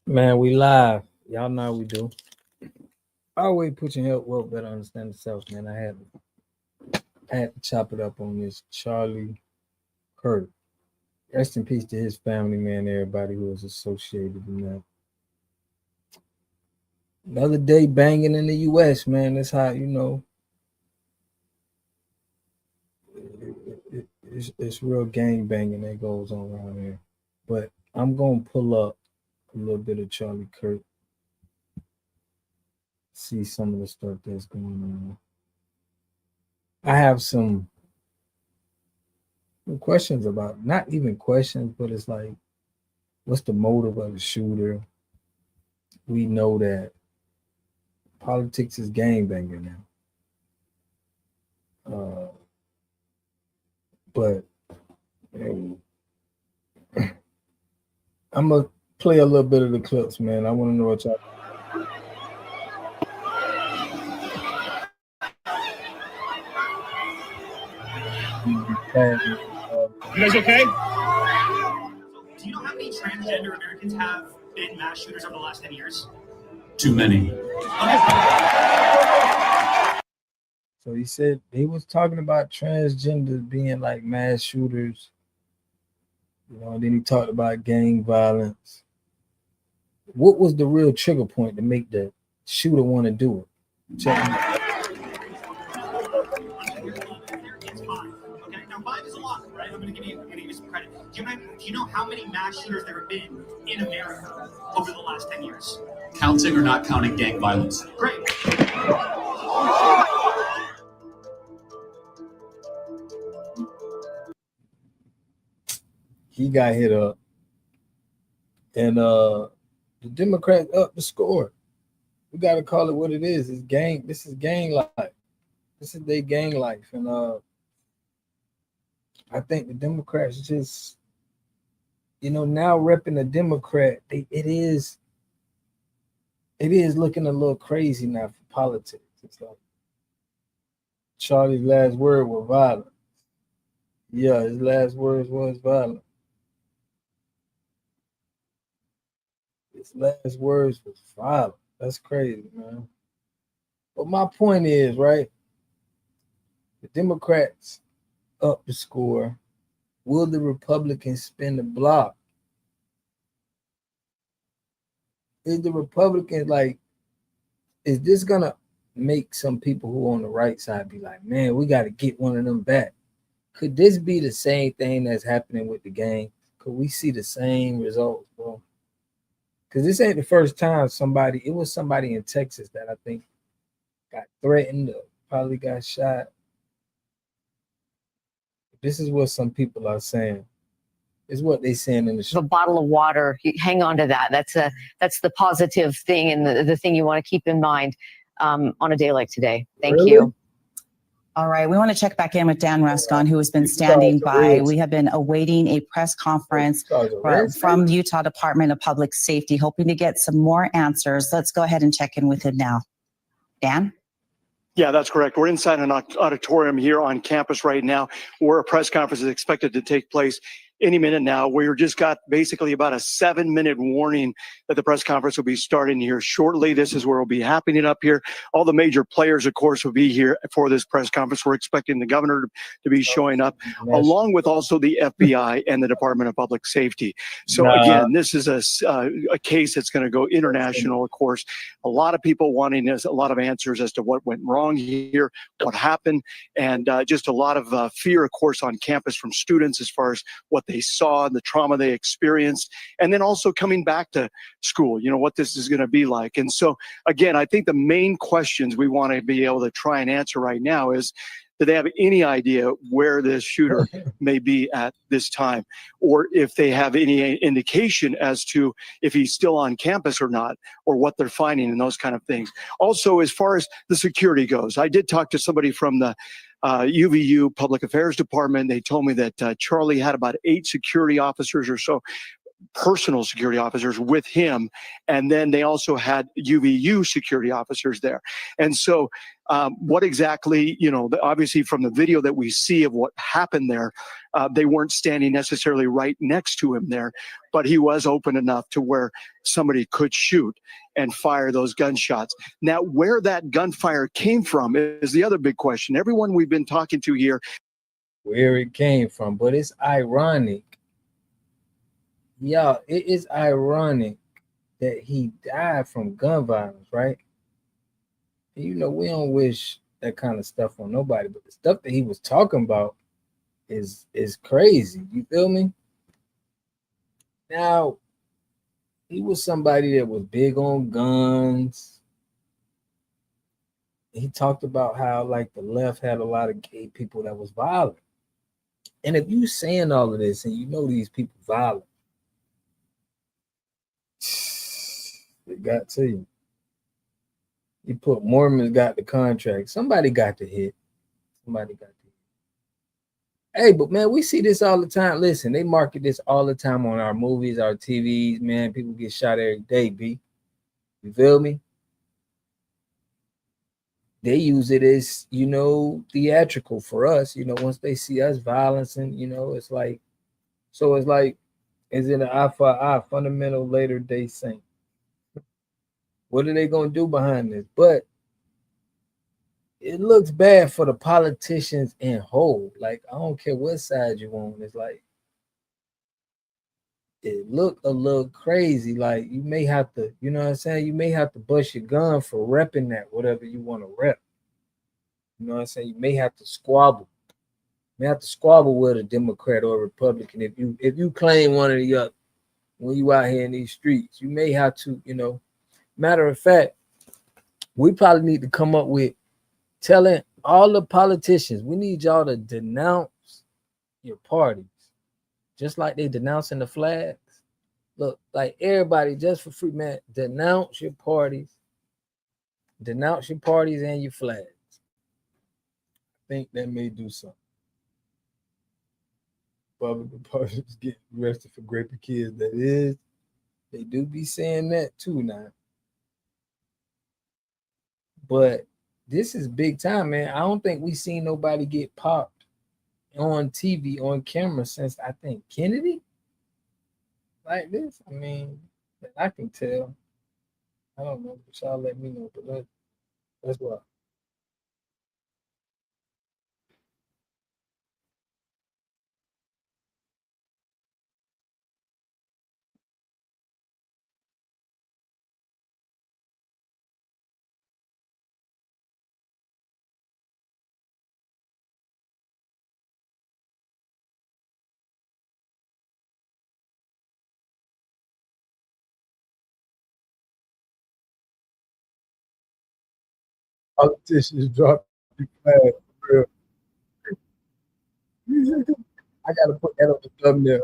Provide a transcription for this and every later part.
Man, we live. Y'all know how we do. Always put your help well better understand yourself, man. I had to chop it up on this Charlie Kirk. Rest in peace to his family, man. Everybody who was associated in that. Another day banging in the U.S., man. That's how it's real gang banging that goes on around here. But I'm gonna pull up a little bit of Charlie Kirk, see some of the stuff that's going on. I have some questions about, not even questions, but it's like, what's the motive of the shooter? We know that politics is gang banging now. But hey, I'm gonna play a little bit of the clips, man. I want to know what y'all. You guys okay? Do you know how many transgender Americans have been mass shooters over the last 10 years? Too many. So he said he was talking about transgenders being like mass shooters. And then he talked about gang violence. What was the real trigger point to make the shooter want to do it? Check it out. Okay, now 5 is a lot, right? I'm going to give you some credit. Do you know how many mass shooters there have been in America over the last 10 years? Counting or not counting gang violence? Great. He got hit up, and the Democrats up the score. We got to call it what it is. It's gang. This is gang life. This is their gang life, and I think the Democrats just, now repping the Democrat, it is looking a little crazy now for politics. It's like Charlie's last word was violence. Yeah, his last words was violence. His last words was violent. That's crazy, man. But my point is, right? The Democrats up the score. Will the Republicans spin the block? Is the Republicans is this gonna make some people who are on the right side be like, man, we got to get one of them back? Could this be the same thing that's happening with the gang? Could we see the same results, bro? Because this ain't the first time it was somebody in Texas that I think got threatened or probably got shot. This is what some people are saying. It's what they saying in the show. A bottle of water, you hang on to that. That's the positive thing and the thing you want to keep in mind on a day like today. Thank you. All right, we want to check back in with Dan Ruscon, who has been standing by. We have been awaiting a press conference from the Utah Department of Public Safety, hoping to get some more answers. Let's go ahead and check in with him now. Dan? Yeah, that's correct. We're inside an auditorium here on campus right now, where a press conference is expected to take place any minute now. We've just got basically about a 7-minute warning that the press conference will be starting here shortly. This is where we'll be happening up here. All the major players, of course, will be here for this press conference. We're expecting the governor to be showing up, along with also the FBI and the Department of Public Safety. So again, this is a case that's going to go international, of course. A lot of people wanting a lot of answers as to what went wrong here, what happened, and just a lot of fear, of course, on campus from students as far as what they saw, the trauma they experienced, and then also coming back to school, what this is going to be like. And so, again, I think the main questions we want to be able to try and answer right now is, do they have any idea where this shooter may be at this time? Or if they have any indication as to if he's still on campus or not, or what they're finding and those kind of things. Also, as far as the security goes, I did talk to somebody from the UVU Public Affairs Department. They told me that Charlie had about 8 security officers or so personal security officers with him. And then they also had UVU security officers there. And so what exactly, obviously from the video that we see of what happened there, they weren't standing necessarily right next to him there, but he was open enough to where somebody could shoot and fire those gunshots. Now, where that gunfire came from is the other big question. Everyone we've been talking to here. Where it came from, but it's ironic. Yeah, it is ironic that he died from gun violence, right? We don't wish that kind of stuff on nobody, but the stuff that he was talking about is crazy. You feel me? Now, he was somebody that was big on guns. He talked about how like the left had a lot of gay people that was violent. And if you saying all of this and you know these people violent, it got to you. You put Mormons got the contract. Somebody got the hit. Somebody got the hit. Hey, but man, we see this all the time. Listen, they market this all the time on our movies, our TVs. Man, people get shot every day, B. You feel me? They use it as, theatrical for us. Once they see us violencing, it's like, so it's like, is it an eye for eye, fundamental later day saint? What are they going to do behind this? But it looks bad for the politicians in whole. Like, I don't care what side you on. It's like, it look a little crazy. Like, you may have to, you know what I'm saying? You may have to bust your gun for repping that, whatever you want to rep. You know what I'm saying? You may have to squabble. You may have to squabble with a Democrat or a Republican. If you claim one or the other when you out here in these streets, you may have to, Matter of fact, we probably need to come up with telling all the politicians, we need y'all to denounce your parties, just like they denouncing the flags. Look, like everybody, just for free, man, denounce your parties and your flags. I think that may do something. Public parties get arrested for raping kids. That is, they do be saying that too now. But this is big time, man. I don't think we seen nobody get popped on TV, on camera since, I think, Kennedy. Like this. I mean, I can tell. I don't know, but y'all let me know. But that's what. Politicians drop the flag. For real. I gotta put that on the thumbnail.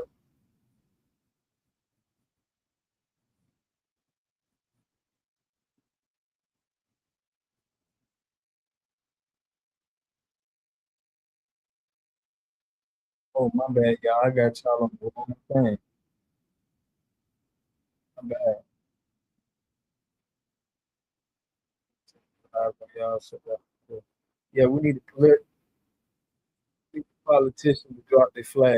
Oh, my bad, y'all. I got y'all on the wrong thing. My bad. Y'all. Yeah, we need to let politicians to drop their flag.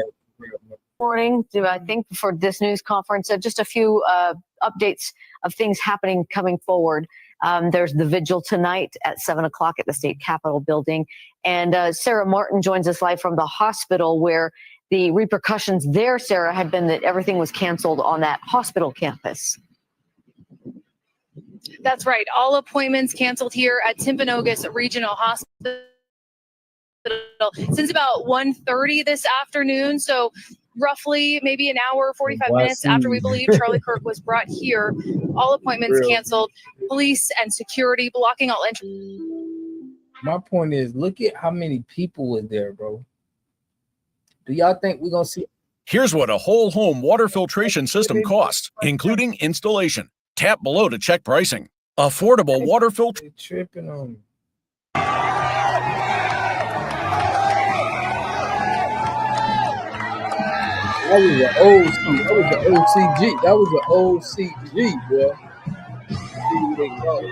Morning, I think, for this news conference. Just a few updates of things happening coming forward. There's the vigil tonight at 7 o'clock at the State Capitol building. And Sarah Martin joins us live from the hospital, where the repercussions there, Sarah, had been that everything was canceled on that hospital campus. That's right. All appointments canceled here at Timpanogos Regional Hospital since about 1:30 this afternoon. So roughly maybe an hour, 45 minutes after we believe Charlie Kirk was brought here, all appointments canceled. Police and security blocking all entry. My point is, look at how many people was there, bro. Do y'all think we're going to see? Here's what a whole home water filtration system costs, including installation. Tap below to check pricing. Affordable water filtration. Tripping on me. That was an OC. That was the OCG. That was the OCG, boy. See what they call it.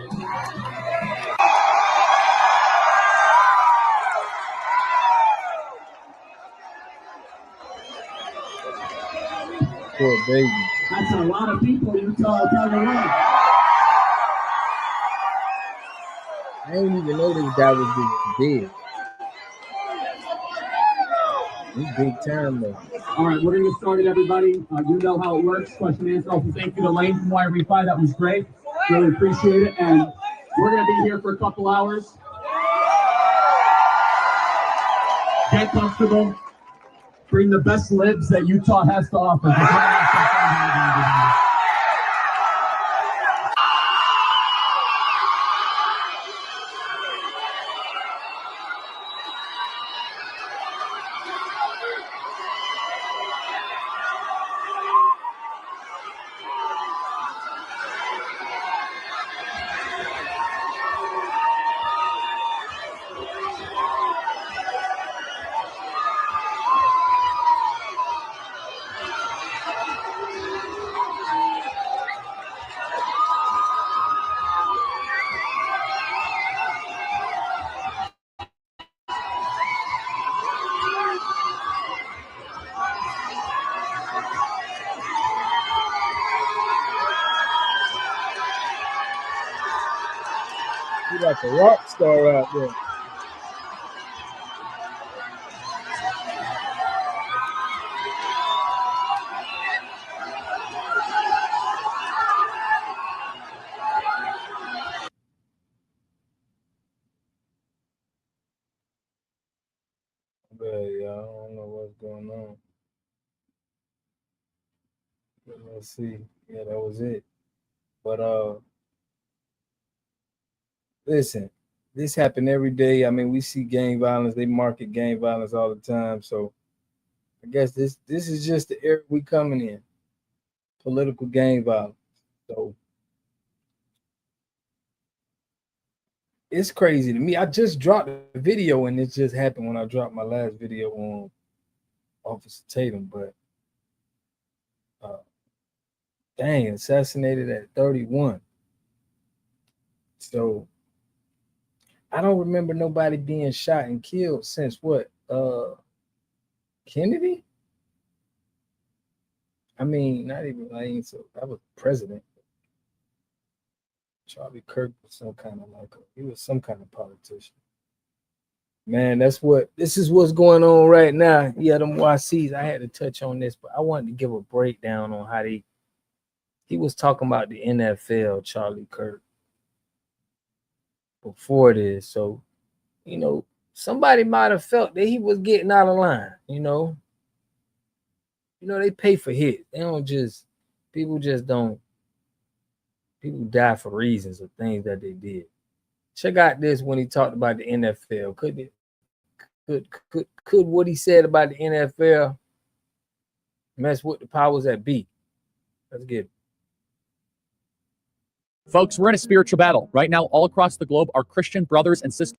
Poor baby. That's a lot of people, Utah. I'll tell you what. I didn't even know this guy was big. He's big time though. All right, we're going to get started, everybody. You know how it works. Question and answer. Also, thank you to Lane from YRB5. That was great. Really appreciate it. And we're going to be here for a couple hours. Get comfortable. Bring the best libs that Utah has to offer. He's like a rock star out there. But yeah, I don't know what's going on. But let's see. Yeah, that was it. But listen, this happened every day. I mean, we see gang violence. They market gang violence all the time. So I guess this is just the era we coming in. Political gang violence. So it's crazy to me. I just dropped a video and it just happened when I dropped my last video on Officer Tatum. But dang, assassinated at 31. So I don't remember nobody being shot and killed since what? Kennedy? I mean, not even like so that was president. Charlie Kirk was some kind of he was some kind of politician. Man, this is what's going on right now. Yeah, them YCs. I had to touch on this, but I wanted to give a breakdown on how he was talking about the NFL, Charlie Kirk, before this. So, somebody might have felt that he was getting out of line, they pay for hits. They don't people die for reasons of things that they did. Check out this when he talked about the NFL. Could what he said about the NFL mess with the powers that be? Let's get it. Folks, we're in a spiritual battle. Right now, all across the globe, our Christian brothers and sisters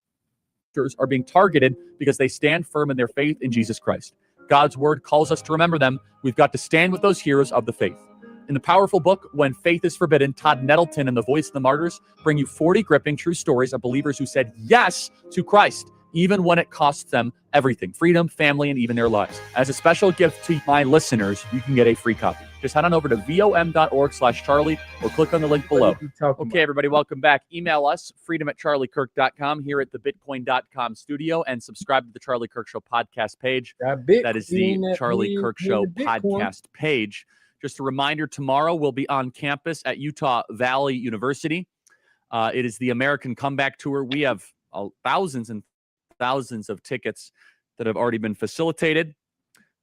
are being targeted because they stand firm in their faith in Jesus Christ. God's word calls us to remember them. We've got to stand with those heroes of the faith. In the powerful book, When Faith is Forbidden, Todd Nettleton and the Voice of the Martyrs bring you 40 gripping true stories of believers who said yes to Christ, even when it costs them everything, freedom, family, and even their lives. As a special gift to my listeners, you can get a free copy. Just head on over to vom.org/Charlie or click on the link below. Okay, everybody, welcome back. Email us, freedom@charliekirk.com, here at the bitcoin.com studio, and subscribe to the Charlie Kirk Show podcast page. That is the Charlie Kirk Show podcast page. Just a reminder, tomorrow we'll be on campus at Utah Valley University. It is the American Comeback Tour. We have thousands and thousands of tickets that have already been facilitated.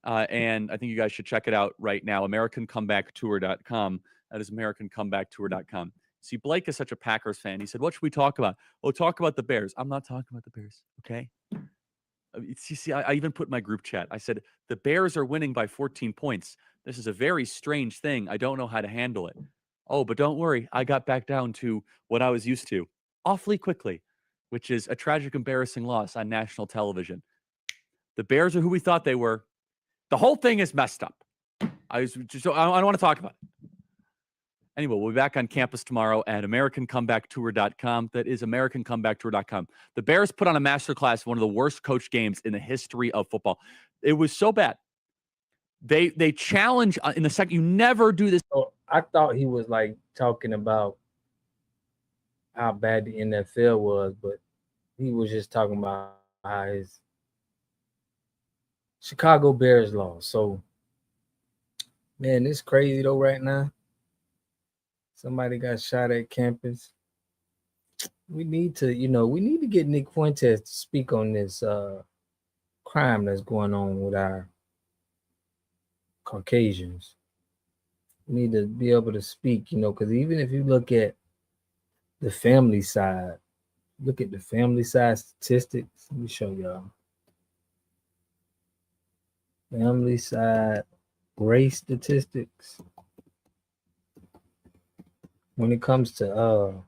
And I think you guys should check it out right now, AmericanComebackTour.com. That is AmericanComebackTour.com. See, Blake is such a Packers fan. He said, what should we talk about? Oh, talk about the Bears. I'm not talking about the Bears, okay? You see, I even put in my group chat. I said, the Bears are winning by 14 points. This is a very strange thing. I don't know how to handle it. Oh, but don't worry. I got back down to what I was used to awfully quickly, which is a tragic, embarrassing loss on national television. The Bears are who we thought they were. The whole thing is messed up. I don't want to talk about it. Anyway, we'll be back on campus tomorrow at AmericanComebackTour.com. That is AmericanComebackTour.com. The Bears put on a masterclass, one of the worst coach games in the history of football. It was so bad. They challenge in the second. You never do this. Oh, I thought he was like talking about how bad the NFL was, but he was just talking about how his Chicago Bears lost. So, man, it's crazy though right now. Somebody got shot at campus. We need to, we need to get Nick Fuentes to speak on this crime that's going on with our Caucasians. We need to be able to speak, because even if you look at the family side, look at the family side statistics. Let me show y'all. Family side race statistics. When it comes to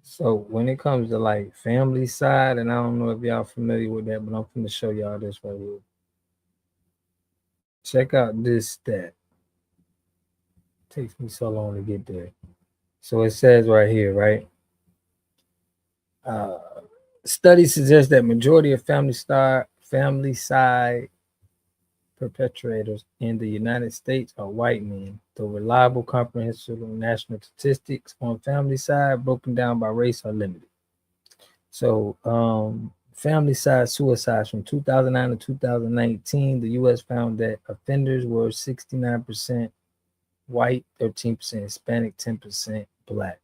so when it comes to like family side, and I don't know if y'all familiar with that, but I'm going to show y'all this right here. Check out this stat. It takes me so long to get there. So it says right here, right? Studies suggest that majority of family side perpetrators in the United States are white men. The reliable, comprehensive national statistics on family side broken down by race are limited. So family side suicides from 2009 to 2019, the U.S. found that offenders were 69% white, 13% Hispanic, 10% black.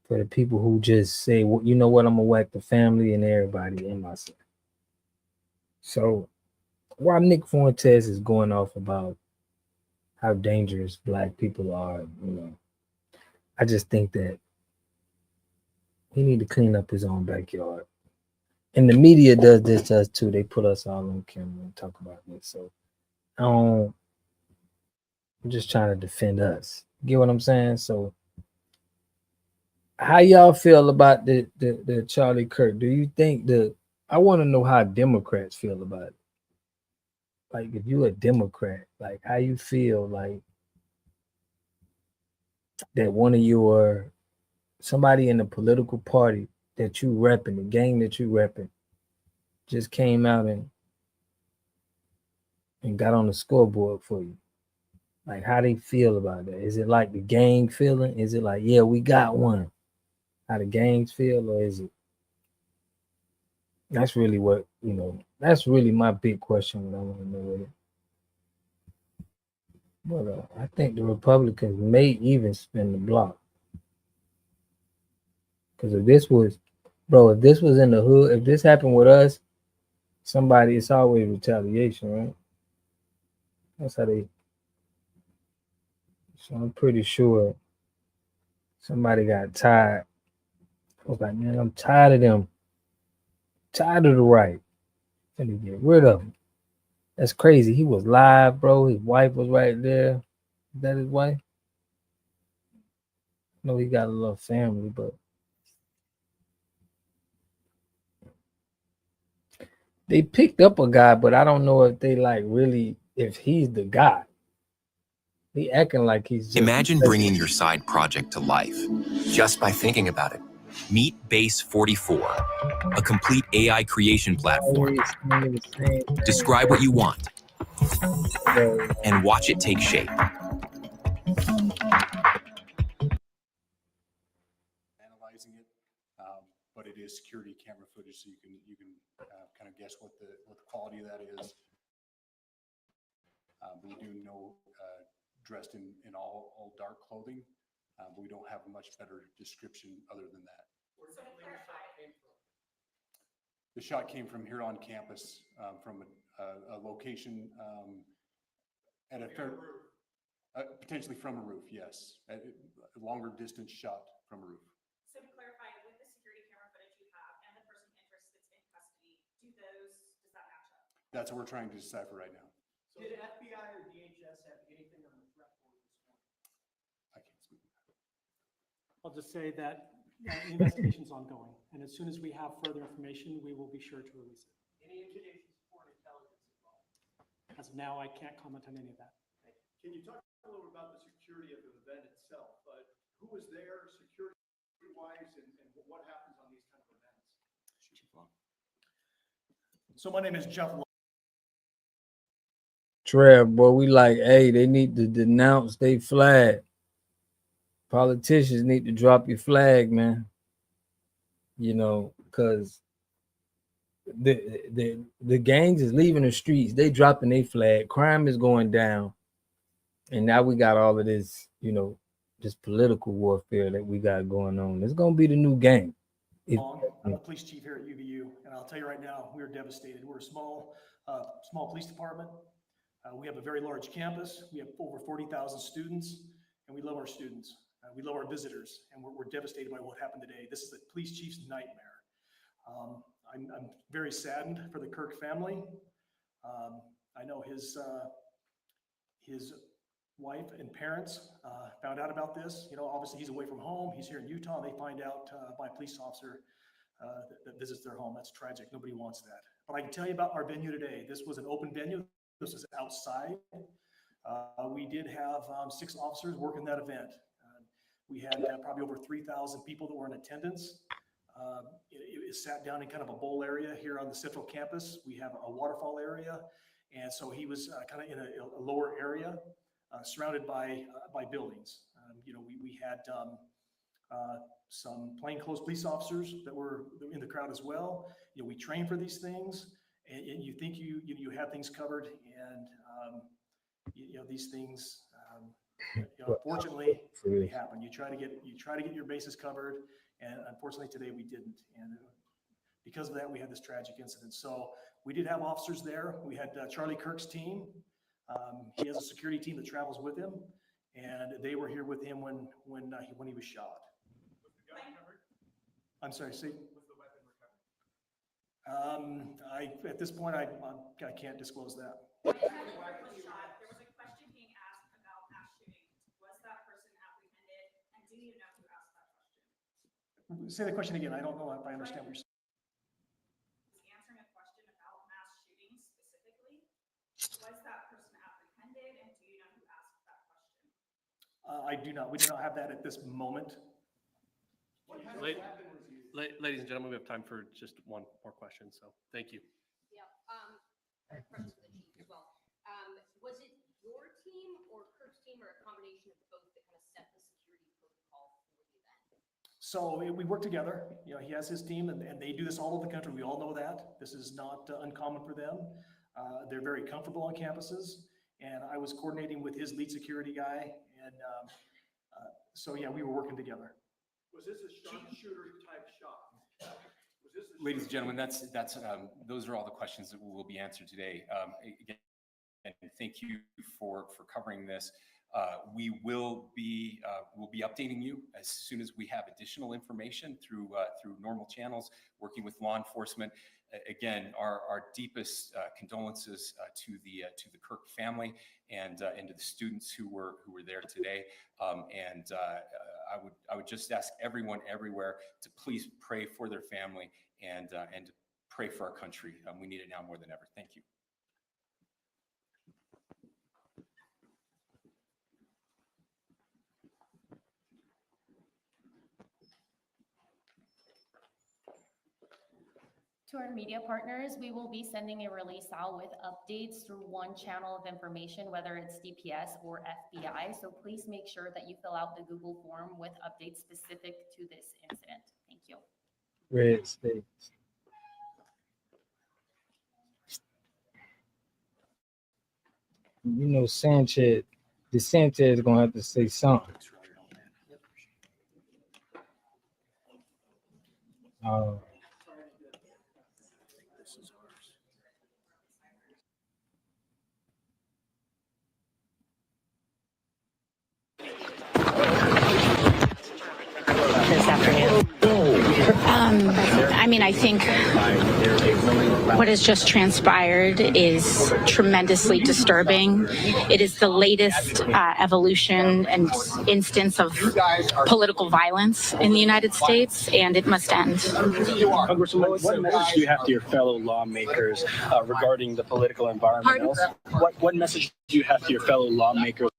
For the people who just say, well, you know what, I'm gonna whack the family and everybody and myself. So while Nick Fuentes is going off about how dangerous black people are, I just think that he need to clean up his own backyard. And the media does this to us too. They put us all on camera and talk about this. So I'm just trying to defend us. Get what I'm saying? So how y'all feel about the Charlie Kirk? Do you think I want to know how Democrats feel about it. Like if you're a Democrat, like how you feel like that one of somebody in the political party that you repping, the gang that you repping, just came out and got on the scoreboard for you. Like how they feel about that? Is it like the gang feeling? Is it like, yeah, we got one? How the gangs feel, or is it? That's really what, that's really my big question that I want to know with it. But I think the Republicans may even spin the block. Because if this was in the hood, if this happened with us, it's always retaliation, right? That's how they. So I'm pretty sure somebody got tired. I was like, man, I'm tired of them. Tired of the right. Let me get rid of him. That's crazy. He was live, bro. His wife was right there. Is that his wife? No, he got a little family, but they picked up a guy, but I don't know if they if he's the guy. He acting like he's just. Imagine bringing your side project to life just by thinking about it. Meet Base 44, a complete AI creation platform. Describe what you want and watch it take shape. Analyzing it, but it is security camera footage, so you can kind of guess what the quality of that is. We do know dressed in all dark clothing, but we don't have a much better description other than that. The shot came from here on campus, from a location at a fair, potentially from a roof, yes. A longer distance shot from a roof. So to clarify, with the security camera footage you have and the person interest that's in custody, does that match up? That's what we're trying to decipher right now. Did FBI or DHS have anything on the threat board this morning? I can't speak. I'll just say that the investigation's ongoing, and as soon as we have further information, we will be sure to release it. Any indications of foreign intelligence involved? As of now, I can't comment on any of that. Can you talk a little about the security of the event itself? Who was there security-wise, and what happens on these kind of events? So my name is Jeff. Trev, boy, we like, hey, they need to denounce they flag. Politicians need to drop your flag, man. You know, because the gangs is leaving the streets. They dropping their flag. Crime is going down. And now we got all of this, you know, this political warfare that we got going on. It's going to be the new game. I'm the police chief here at UVU, and I'll tell you right now, we're devastated. We're a small police department. We have a very large campus. We have over 40,000 students, and we love our students. We love our visitors, and we're devastated by what happened today. This is the police chief's nightmare. I'm very saddened for the Kirk family. I know his wife and parents found out about this. You know, obviously he's away from home. He's here in Utah. They find out by a police officer that visits their home. That's tragic. Nobody wants that. But I can tell you about our venue today. This was an open venue. This is outside. We did have 6 officers working that event. We had probably over 3,000 people that were in attendance. It sat down in kind of a bowl area here on the central campus. We have a waterfall area. And so he was kind of in a lower area surrounded by buildings. You know, we had some plainclothes police officers that were in the crowd as well. You know, we train for these things, and you think you have things covered, and you know, these things you know, unfortunately they happen. You try to get your bases covered, and unfortunately today we didn't, and because of that we had this tragic incident. So we did have officers there. We had Charlie Kirk's team. He has a security team that travels with him, and they were here with him when he was shot. Was the gun recovered? I'm sorry, see? Was the weapon recovered? At this point, I can't disclose that. There was a question being asked about mass shootings. Was that person apprehended, and do you know who asked that question? Say the question again. I don't know if I understand what you're saying. Answering a question about mass shootings specifically. Was that person apprehended, and do you know who asked that question? I do not. We do not have that at this moment. Ladies and gentlemen, we have time for just one more question, so thank you. Yeah, questions for the chief as well. Was it your team or Kirk's team, or a combination of both, that kind of set the security protocol for the event? So we work together. You know, he has his team, and they do this all over the country. We all know that. This is not uncommon for them. They're very comfortable on campuses, and I was coordinating with his lead security guy, and so yeah, we were working together. Was this a sharpshooter type shot? Was this Ladies and gentlemen, those are all the questions that will be answered today. Again, thank you for covering this. We will be updating you as soon as we have additional information through normal channels, working with law enforcement. Again, our deepest condolences to the Kirk family and to the students who were there today. I would just ask everyone everywhere to please pray for their family and to pray for our country. We need it now more than ever. Thank you. To our media partners, we will be sending a release out with updates through one channel of information, whether it's DPS or FBI. So please make sure that you fill out the Google form with updates specific to this incident. Thank you. Red states. You know, DeSantis is gonna have to say something. This afternoon. I mean, I think what has just transpired is tremendously disturbing. It is the latest evolution and instance of political violence in the United States, and it must end. Congresswoman, what message do you have to your fellow lawmakers regarding the political environment? What message do you have to your fellow lawmakers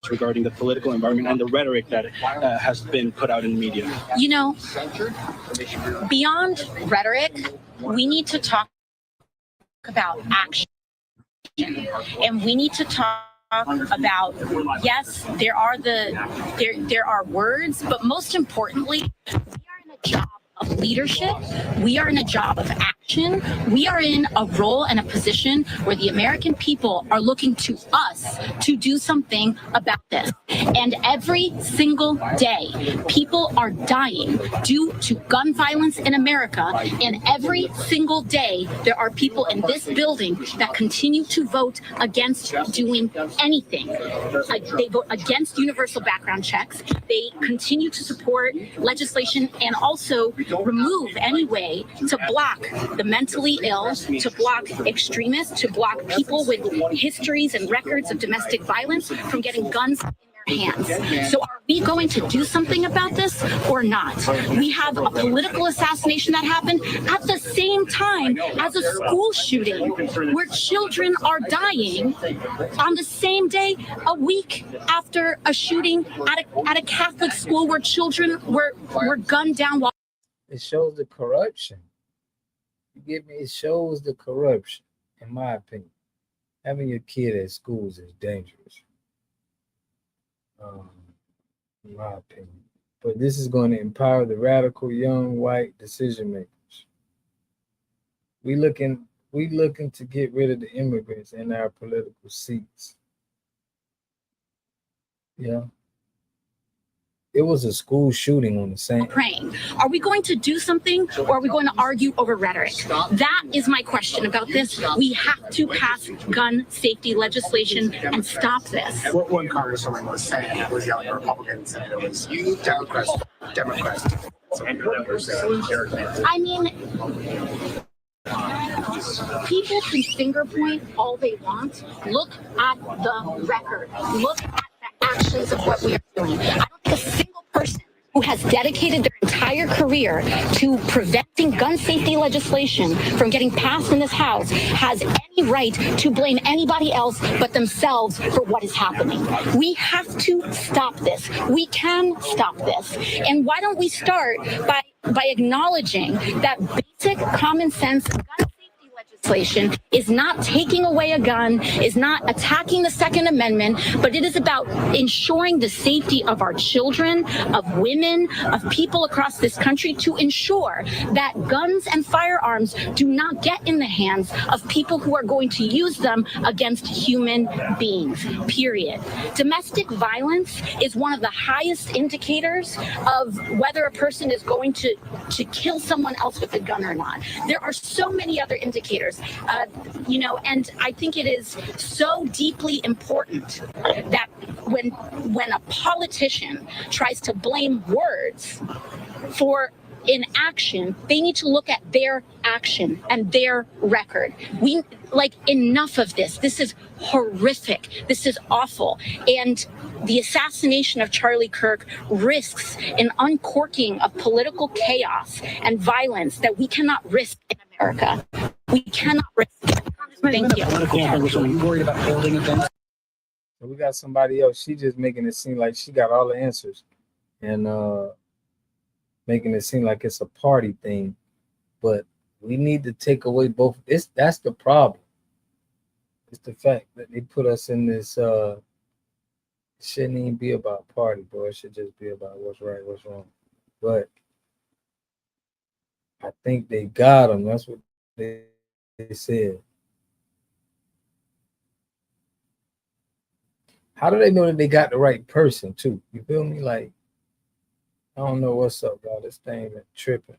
regarding the political environment and the rhetoric that has been put out in the media? You know, beyond rhetoric, we need to talk about action. And we need to talk about, yes, there are words, but most importantly, we are in a job of leadership. We are in a job of action. We are in a role and a position where the American people are looking to us to do something about this. And every single day, people are dying due to gun violence in America. And every single day, there are people in this building that continue to vote against doing anything. They vote against universal background checks. They continue to support legislation and also remove any way to block the mentally ill, to block extremists, to block people with histories and records of domestic violence from getting guns in their hands. So are we going to do something about this or not? We have a political assassination that happened at the same time as a school shooting where children are dying on the same day, a week after a shooting at a Catholic school where children were gunned down while it shows the corruption. You get me? It shows the corruption, in my opinion. Having your kid at schools is dangerous, in my opinion. But this is going to empower the radical, young, white decision makers. We looking to get rid of the immigrants in our political seats. Yeah. It was a school shooting on the same. Praying. Are we going to do something or are we going to argue over rhetoric? That is my question about this. We have to pass gun safety legislation and stop this. One congresswoman was saying it was yelling at Republicans and it was you, Democrats. I mean, people can finger point all they want. Look at the record. Look at the actions of what we are doing. I don't think a single person who has dedicated their entire career to preventing gun safety legislation from getting passed in this House has any right to blame anybody else but themselves for what is happening. We have to stop this. We can stop this. And why don't we start by acknowledging that basic common sense gun legislation is not taking away a gun, is not attacking the Second Amendment, but it is about ensuring the safety of our children, of women, of people across this country, to ensure that guns and firearms do not get in the hands of people who are going to use them against human beings, period. Domestic violence is one of the highest indicators of whether a person is going to kill someone else with a gun or not. There are so many other indicators. And I think it is so deeply important that when a politician tries to blame words for inaction, they need to look at their action and their record. Enough of this. This is horrific. This is awful. And the assassination of Charlie Kirk risks an uncorking of political chaos and violence that we cannot risk in America. We cannot risk it. Thank you. Are you worried about holding events? We got somebody else. She just making it seem like she got all the answers and making it seem like it's a party thing. But we need to take away both. That's the problem. It's the fact that they put us in this. It shouldn't even be about party, bro. It should just be about what's right, what's wrong. But I think they got them. That's what they said. How do they know that they got the right person too? You feel me? Like, I don't know what's up, y'all. This thing is tripping.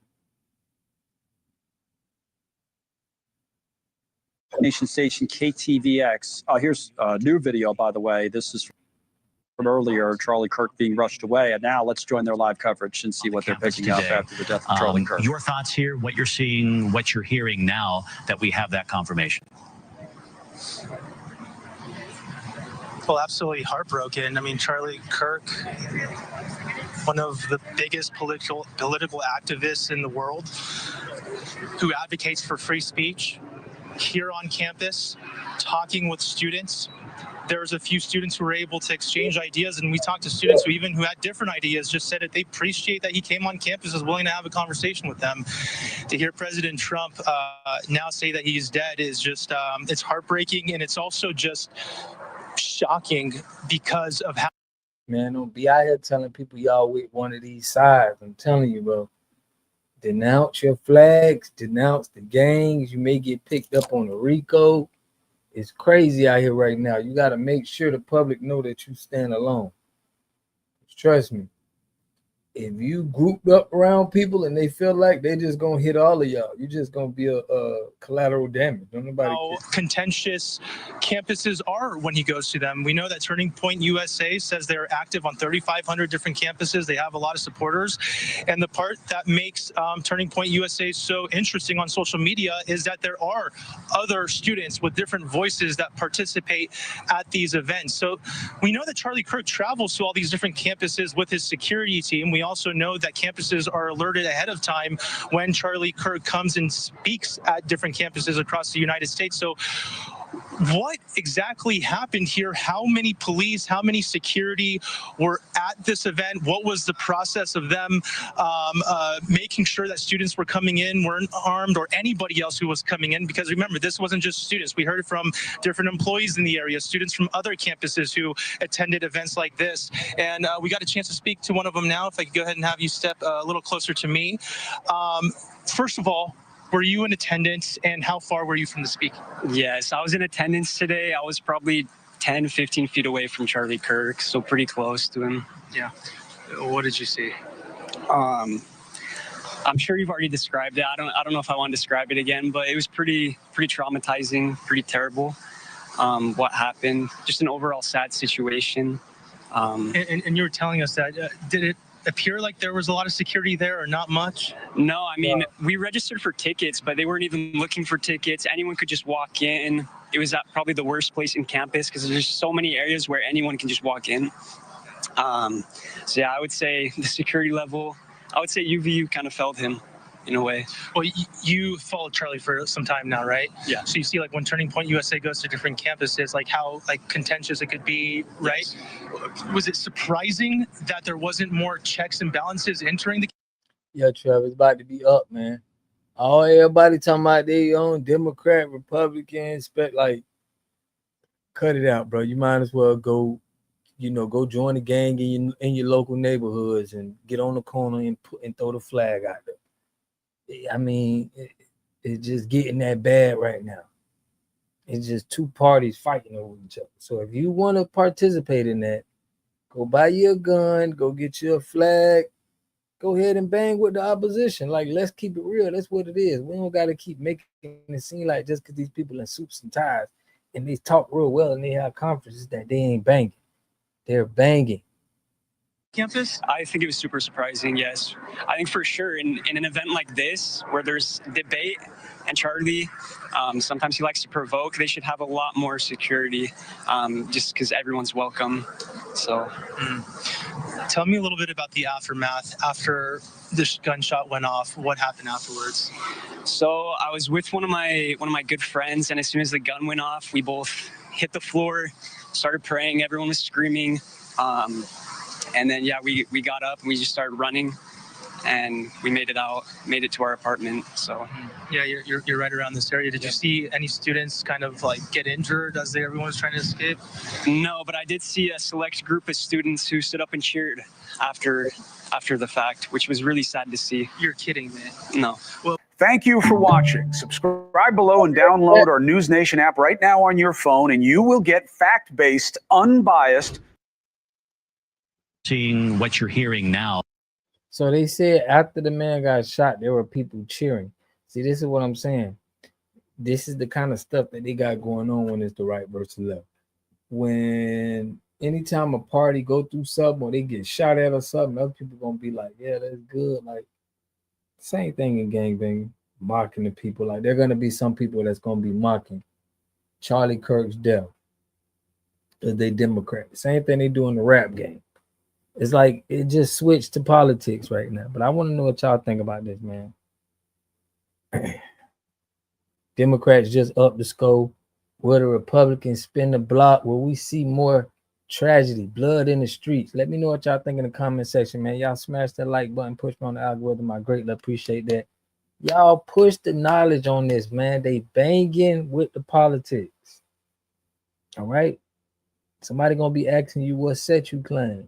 Nation station KTVX. Here's a new video, by the way. This is earlier, Charlie Kirk being rushed away. And now let's join their live coverage and see what they're picking up after the death of Charlie Kirk. Your thoughts here, what you're seeing, what you're hearing now that we have that confirmation? Well, absolutely heartbroken. I mean, Charlie Kirk, one of the biggest political activists in the world, who advocates for free speech here on campus, talking with students. There's a few students who were able to exchange ideas, and we talked to students who had different ideas, just said that they appreciate that he came on campus, is willing to have a conversation with them. To hear President Trump now say that he's dead is just, it's heartbreaking, and it's also just shocking because of how. Man, don't be out here telling people y'all with one of these sides. I'm telling you, bro. Denounce your flags, denounce the gangs. You may get picked up on a RICO. It's crazy out here right now. You got to make sure the public know that you stand alone. Trust me. If you grouped up around people and they feel like they just gonna hit all of y'all, you're just gonna be a collateral damage. Don't nobody how contentious campuses are when he goes to them. We know that Turning Point USA says they're active on 3,500 different campuses. They have a lot of supporters. And the part that makes Turning Point USA so interesting on social media is that there are other students with different voices that participate at these events. So we know that Charlie Kirk travels to all these different campuses with his security team. We also know that campuses are alerted ahead of time when Charlie Kirk comes and speaks at different campuses across the United States. So what exactly happened here? How many police, how many security were at this event? What was the process of them making sure that students were coming in, weren't armed, or anybody else who was coming in? Because remember, this wasn't just students. We heard it from different employees in the area, students from other campuses who attended events like this. And we got a chance to speak to one of them now. If I could go ahead and have you step a little closer to me. First of all, were you in attendance, and how far were you from the speaking? Yes, I was in attendance today. I was probably 10, 15 feet away from Charlie Kirk, so pretty close to him. Yeah. What did you see? I'm sure you've already described it. I don't know if I want to describe it again, but it was pretty traumatizing, pretty terrible. What happened? Just an overall sad situation. And you were telling us that did it appear like there was a lot of security there or not much? No, I mean, we registered for tickets, but they weren't even looking for tickets. Anyone could just walk in. It was at probably the worst place in campus because there's so many areas where anyone can just walk in. So yeah, I would say the security level, I would say UVU kind of felt him in a way. Well, you followed Charlie for some time now, right? Yeah. So you see like when Turning Point USA goes to different campuses, like how like contentious it could be, right? Yes. Was it surprising that there wasn't more checks and balances entering the? Yeah, Trevor, it's about to be up, man. Everybody talking about their own Democrat, Republicans, but like, cut it out, bro. You might as well go join the gang in your local neighborhoods and get on the corner and throw the flag out there. I mean, it's just getting that bad right now. It's just two parties fighting over each other. So if you want to participate in that, go buy you a gun, go get you a flag, go ahead and bang with the opposition. Like, let's keep it real. That's what it is. We don't got to keep making it seem like just because these people in suits and ties and they talk real well and they have conferences that they ain't banging. They're banging. Campus? I think it was super surprising, yes. I think for sure in an event like this where there's debate and Charlie, sometimes he likes to provoke, they should have a lot more security just because everyone's welcome. So tell me a little bit about the aftermath after this gunshot went off. What happened afterwards? So I was with one of my good friends, and as soon as the gun went off, we both hit the floor, started praying, everyone was screaming. And then, yeah, we got up and we just started running and we made it to our apartment. So, yeah, you're right around this area. Did you see any students kind of like get injured as everyone was trying to escape? No, but I did see a select group of students who stood up and cheered after the fact, which was really sad to see. You're kidding me. No. Well, thank you for watching. Subscribe below and download our News Nation app right now on your phone, and you will get fact-based, unbiased. Seeing what you're hearing now. So they said after the man got shot, there were people cheering. See, this is what I'm saying. This is the kind of stuff that they got going on when it's the right versus left. When anytime a party go through something or they get shot at or something, other people gonna be like, yeah, that's good. Like same thing in gangbanging, mocking the people. Like there are gonna be some people that's gonna be mocking Charlie Kirk's death because they Democrat. Same thing they do in the rap game. It's like it just switched to politics right now. But I want to know what y'all think about this, man. Democrats just up the scope. Where the Republicans spin the block, where we see more tragedy, blood in the streets. Let me know what y'all think in the comment section, man. Y'all smash that like button, push me on the algorithm. I greatly appreciate that. Y'all push the knowledge on this, man. They banging with the politics. All right. Somebody gonna be asking you what set you claim.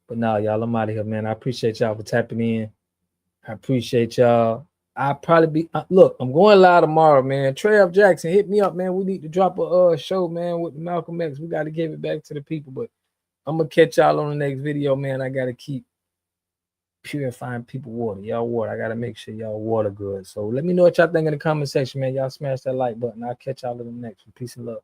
But now, y'all, I'm out of here, man. I appreciate y'all for tapping in. I appreciate y'all. I'll probably be look, I'm going live tomorrow, man. Trev Jackson, hit me up, man. We need to drop a show, man, with Malcolm X. We got to give it back to the people, but I'm gonna catch y'all on the next video, man. I gotta keep purifying people water. Y'all water. I gotta make sure y'all water good. So let me know what y'all think in the comment section, man. Y'all smash that like button. I'll catch y'all in the next one. Peace and love.